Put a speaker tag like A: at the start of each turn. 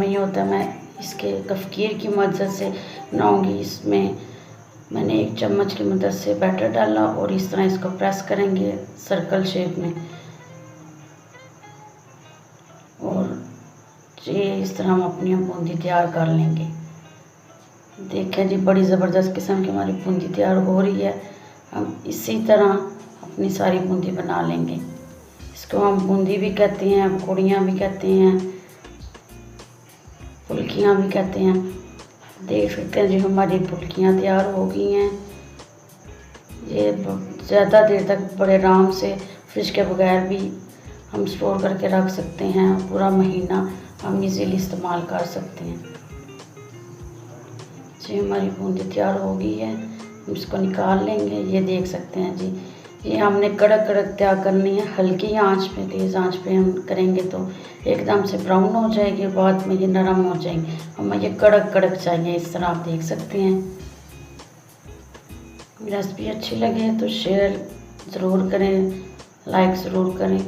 A: नहीं होता, मैं इसके कफ़कीर की मदद से बनाऊंगी। इसमें मैंने 1 चम्मच की मदद से बैटर डाला और इस तरह इसको प्रेस करेंगे सर्कल शेप में, और ये इस तरह हम अपनी बूंदी तैयार कर लेंगे। देखें जी, बड़ी ज़बरदस्त किस्म की हमारी बूंदी तैयार हो रही है। हम इसी तरह अपनी सारी बूंदी बना लेंगे। इसको हम बूंदी भी कहते हैं, पकौड़ियाँ भी कहते हैं, फुल्कियाँ भी कहते हैं। देख सकते हैं जी, हमारी फुल्कियाँ तैयार हो गई हैं। ये ज़्यादा देर तक बड़े आराम से फ्रिज के बगैर भी हम स्टोर करके रख सकते हैं। पूरा महीना हम इजीली इस्तेमाल कर सकते हैं। जी, हमारी बूंदी तैयार हो गई है, हम इसको निकाल लेंगे। ये देख सकते हैं जी, ये हमने कड़क कड़क तैयार करनी है। हल्की आंच पे, तेज़ आंच पे हम करेंगे तो एकदम से ब्राउन हो जाएगी, बाद में ये नरम हो जाएंगे। हमें ये कड़क कड़क चाहिए, इस तरह आप देख सकते हैं। रेसिपी अच्छी लगे तो शेयर ज़रूर करें, लाइक ज़रूर करें।